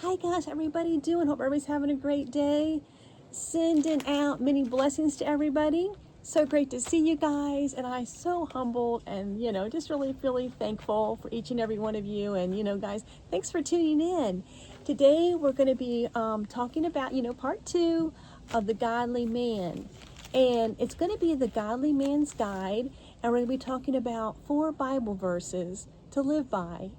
Hi guys, how everybody doing? Hope everybody's having a great day. Sending out many blessings to everybody. So great to see you guys, and I'm so humbled and just really thankful for each and every one of you. And guys, thanks for tuning in. Today we're going to be talking about part 2 of the Godly Man, and it's going to be the Godly Man's Guide, and we're going to be talking about 4 Bible verses to live by,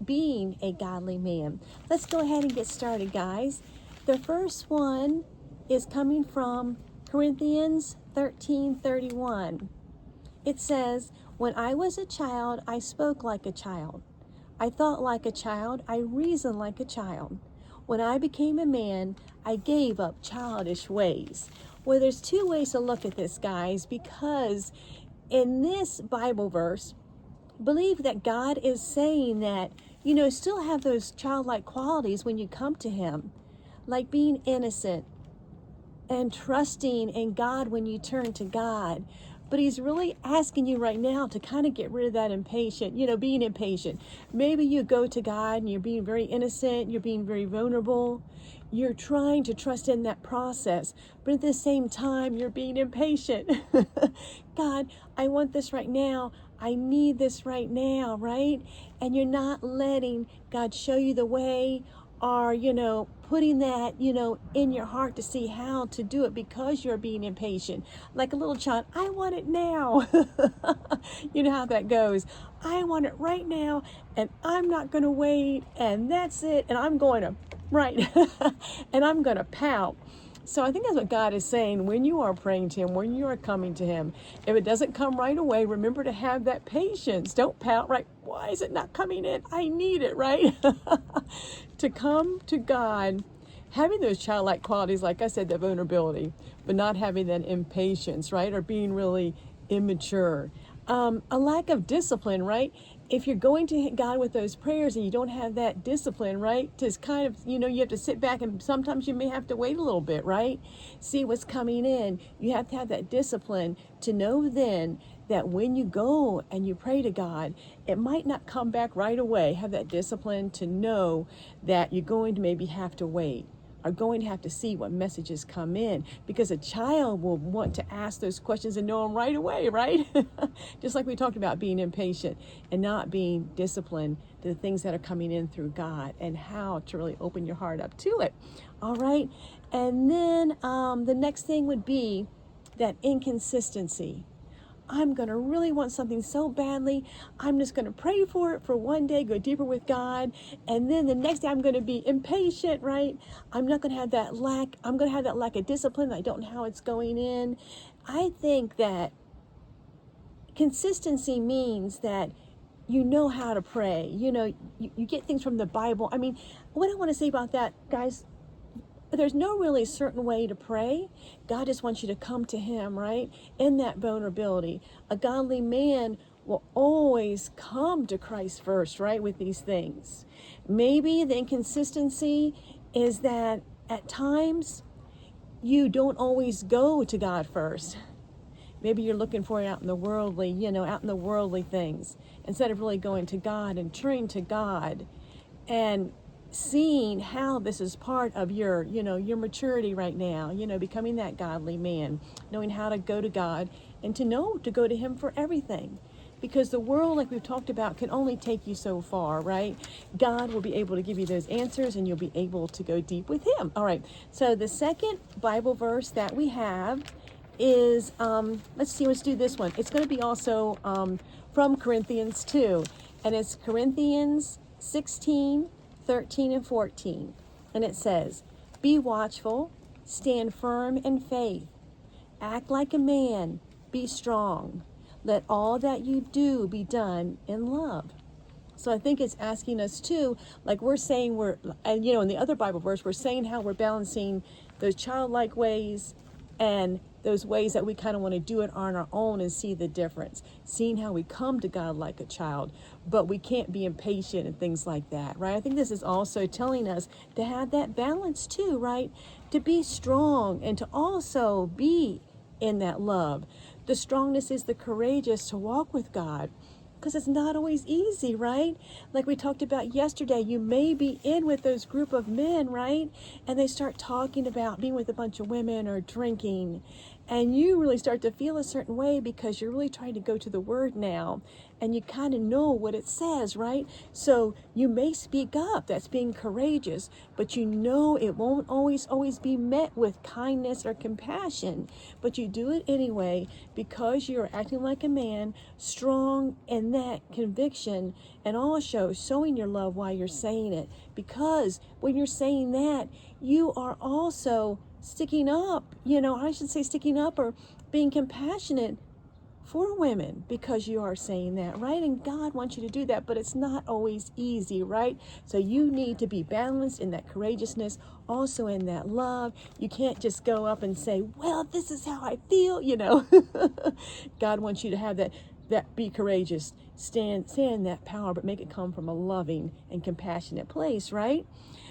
being a godly man. Let's go ahead and get started, guys. The first one is coming from Corinthians 13:31. It says, "When I was a child, I spoke like a child. I thought like a child. I reasoned like a child. When I became a man, I gave up childish ways." Well, there's 2 ways to look at this, guys, because in this Bible verse, believe that God is saying that, still have those childlike qualities when you come to Him, like being innocent and trusting in God when you turn to God. But He's really asking you right now to kind of get rid of that being impatient. Maybe you go to God and you're being very innocent, you're being very vulnerable, you're trying to trust in that process, but at the same time, you're being impatient. God, I want this right now. I need this right now, right? And you're not letting God show you the way, or putting that in your heart to see how to do it, because you're being impatient like a little child. I want it now. You know how that goes. I want it right now, and I'm not going to wait, and that's it, and I'm going to right and I'm going to pout. So I think that's what God is saying when you are praying to Him, when you are coming to Him. If it doesn't come right away, remember to have that patience. Don't pout, right? Why is it not coming in? I need it, right? To come to God, having those childlike qualities, like I said, the vulnerability, but not having that impatience, right? Or being really immature. A lack of discipline, right? If you're going to God with those prayers and you don't have that discipline, right, to kind of, you have to sit back, and sometimes you may have to wait a little bit, right? See what's coming in. You have to have that discipline to know then that when you go and you pray to God, it might not come back right away. Have that discipline to know that you're going to maybe have to wait, are going to have to see what messages come in, because a child will want to ask those questions and know them right away, right? Just like we talked about being impatient and not being disciplined to the things that are coming in through God, and how to really open your heart up to it. All right. And then the next thing would be that inconsistency. I'm going to really want something so badly. I'm just going to pray for it for one day, go deeper with God. And then the next day I'm going to be impatient, right? I'm not going to have that lack. I'm going to have that lack of discipline. I don't know how it's going in. I think that consistency means that you know how to pray. You get things from the Bible. I mean, what I want to say about that, guys, there's no really certain way to pray. God just wants you to come to Him, right? In that vulnerability. A godly man will always come to Christ first, right? With these things. Maybe the inconsistency is that at times you don't always go to God first. Maybe you're looking for it out in the worldly things, instead of really going to God and turning to God and seeing how this is part of your maturity right now, becoming that godly man, knowing how to go to God and to know to go to Him for everything. Because the world, like we've talked about, can only take you so far, right? God will be able to give you those answers, and you'll be able to go deep with Him. All right, so the second Bible verse that we have is, let's do this one. It's going to be also from Corinthians 2, and it's Corinthians 16, 13 and 14. And it says, "Be watchful, stand firm in faith, act like a man, be strong. Let all that you do be done in love." So I think it's asking us too, like we're saying, and in the other Bible verse, we're saying how we're balancing those childlike ways and those ways that we kind of want to do it on our own and see the difference, seeing how we come to God like a child, but we can't be impatient and things like that, right? I think this is also telling us to have that balance too, right? To be strong and to also be in that love. The strongness is the courageous to walk with God. because it's not always easy, right? Like we talked about yesterday, you may be in with those group of men, right? And they start talking about being with a bunch of women or drinking. And you really start to feel a certain way because you're really trying to go to the word now. And you kind of know what it says, right? So you may speak up. That's being courageous. But you know it won't always be met with kindness or compassion. But you do it anyway because you're acting like a man, strong in that conviction, and also showing your love while you're saying it. Because when you're saying that, you are also sticking up, I should say sticking up or being compassionate for women because you are saying that, right? And God wants you to do that, but it's not always easy, right? So you need to be balanced in that courageousness, also in that love. You can't just go up and say, well, this is how I feel, God wants you to have that be courageous, stand in that power, but make it come from a loving and compassionate place, right?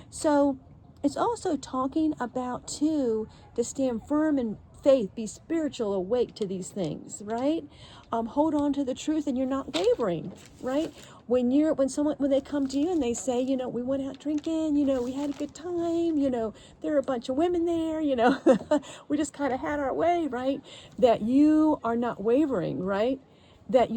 So it's also talking about, too, to stand firm in faith, be spiritual, awake to these things, right? Hold on to the truth and you're not wavering, right? When they come to you and they say, we went out drinking, we had a good time, there are a bunch of women there, we just kind of had our way, right? That you are not wavering, right? That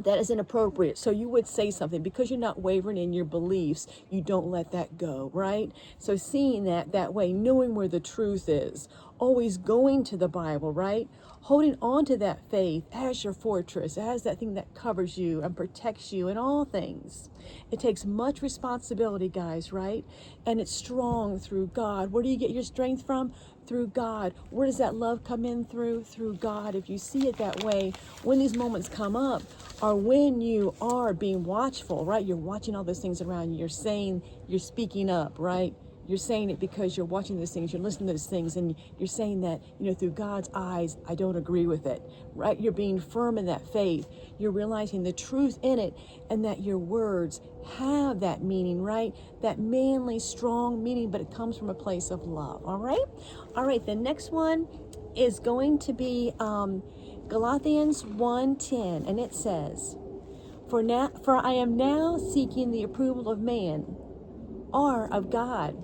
that is inappropriate. So you would say something because you're not wavering in your beliefs. You don't let that go, right? So seeing that way, knowing where the truth is, always going to the Bible, right? Holding on to that faith as your fortress, as that thing that covers you and protects you in all things. It takes much responsibility, guys, right? And it's strong through God. Where do you get your strength from? Through God. Where does that love come in through? Through God. If you see it that way, when these moments come up, or when you are being watchful, right? You're watching all those things around you. You're speaking up, right? You're saying it because you're watching those things, you're listening to those things, and you're saying that, through God's eyes, I don't agree with it, right? You're being firm in that faith. You're realizing the truth in it, and that your words have that meaning, right? That manly, strong meaning, but it comes from a place of love, all right? All right, the next one is going to be Galatians 1:10, and it says, For I am now seeking the approval of man, or of God.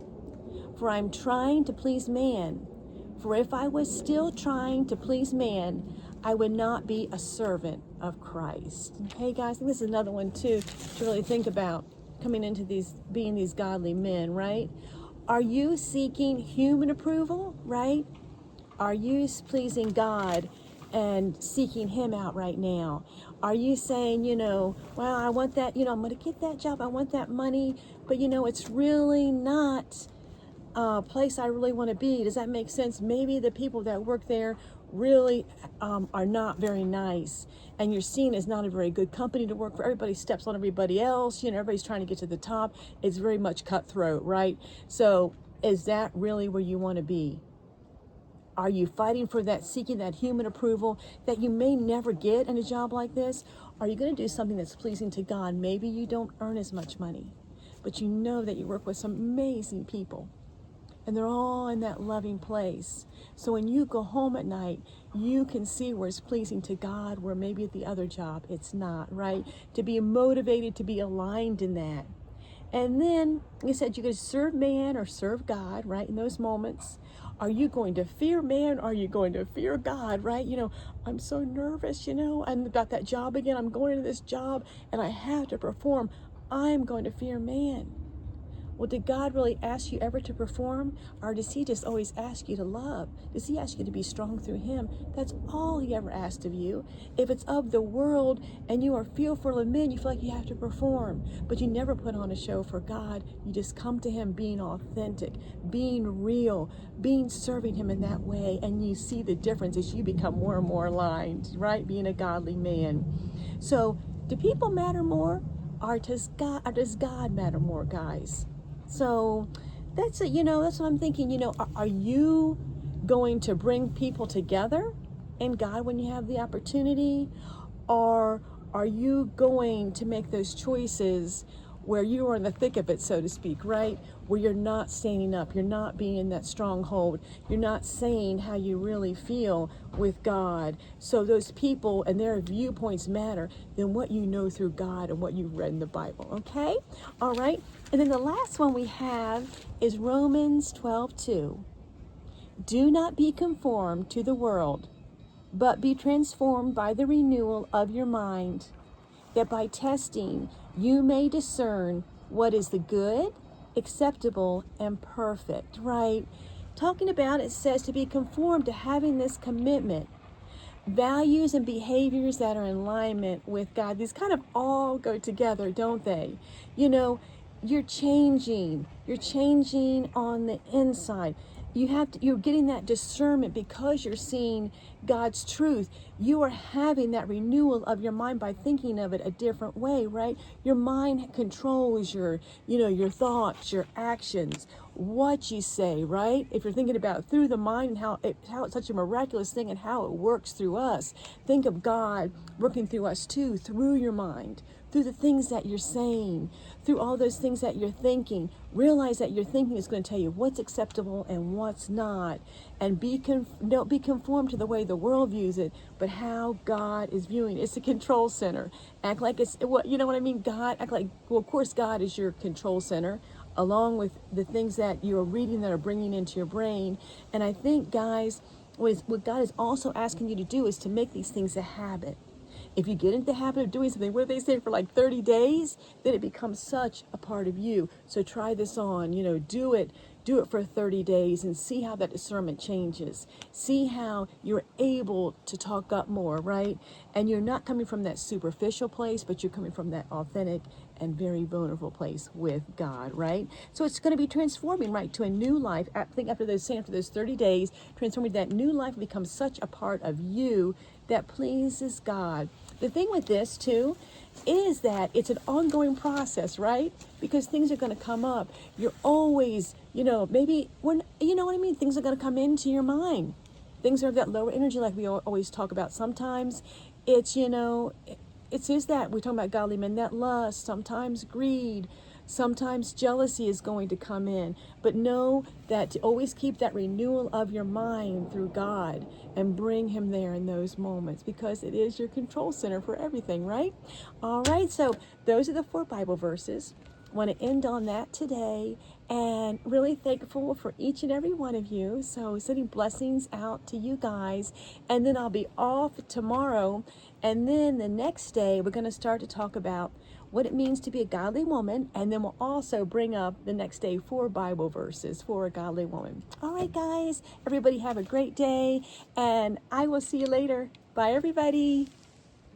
For I am trying to please man. For if I was still trying to please man, I would not be a servant of Christ. Okay, guys, I think this is another one, too, to really think about coming into being these godly men, right? Are you seeking human approval, right? Are you pleasing God and seeking him out right now? Are you saying, well, I want that, I'm going to get that job, I want that money, but it's really not a place I really want to be? Does that make sense? Maybe the people that work there really are not very nice, and you're seen as not a very good company to work for. Everybody steps on everybody else, everybody's trying to get to the top. It's very much cutthroat, right? So is that really where you want to be? Are you fighting for that, seeking that human approval that you may never get in a job like this? Are you going to do something that's pleasing to God? Maybe you don't earn as much money, but you know that you work with some amazing people, and they're all in that loving place. So when you go home at night, you can see where it's pleasing to God, where maybe at the other job it's not, right? To be motivated, to be aligned in that. And then he said you could serve man or serve God, right, in those moments. Are you going to fear man? Or are you going to fear God, right? I'm so nervous, I'm about that job again. I'm going into this job and I have to perform. I'm going to fear man. Well, did God really ask you ever to perform? Or does he just always ask you to love? Does he ask you to be strong through him? That's all he ever asked of you. If it's of the world and you are fearful of men, you feel like you have to perform. But you never put on a show for God. You just come to him being authentic, being real, serving him in that way. And you see the difference as you become more and more aligned, right? Being a godly man. So do people matter more? Or does God matter more, guys? So that's it. That's what I'm thinking. Are you going to bring people together in God when you have the opportunity? Or are you going to make those choices where you are in the thick of it, so to speak, right? Where you're not standing up, you're not being in that stronghold, you're not saying how you really feel with God. So those people and their viewpoints matter than what you know through God and what you've read in the Bible, okay? All right, and then the last one we have is Romans 12:2. Do not be conformed to the world, but be transformed by the renewal of your mind, that by testing you may discern what is the good, acceptable, and perfect, right? Talking about it says to be conformed to having this commitment, values and behaviors that are in alignment with God. These kind of all go together, don't they? You know, you're changing on the inside. You're getting that discernment because you're seeing God's truth. You are having that renewal of your mind by thinking of it a different way, right? Your mind controls your thoughts, your actions, what you say, right? If you're thinking about through the mind and how it's such a miraculous thing and how it works through us. Think of God working through us too, through your mind, through the things that you're saying, through all those things that you're thinking. Realize that your thinking is going to tell you what's acceptable and what's not, and don't be conformed to the way the world views it, but how God is viewing it. It's a control center. Act like it's what you know what I mean. God act like, well, of course God is your control center, along with the things that you're reading that are bringing into your brain. And I think, guys, what God is also asking you to do is to make these things a habit. If you get into the habit of doing something, what do they say, for like 30 days, then it becomes such a part of you. So try this on, do it for 30 days and see how that discernment changes. See how you're able to talk up more, right? And you're not coming from that superficial place, but you're coming from that authentic and very vulnerable place with God, right? So it's going to be transforming, right, to a new life. I think after those 30 days, transforming that new life becomes such a part of you that pleases God. The thing with this too is that it's an ongoing process, right? Because things are going to come up. You're always, maybe when, you know what I mean? Things are going to come into your mind. Things are of that lower energy, like we always talk about. Sometimes it's, is that we're talking about godly men, that lust, sometimes greed, sometimes jealousy is going to come in. But know that to always keep that renewal of your mind through God and bring him there in those moments, because it is your control center for everything, right? All right, so those are the 4 Bible verses. Want to end on that today, and really thankful for each and every one of you. So sending blessings out to you guys, and then I'll be off tomorrow, and then the next day we're going to start to talk about what it means to be a godly woman, and then we'll also bring up the next day 4 Bible verses for a godly woman. All right, guys, everybody have a great day, and I will see you later. Bye, everybody.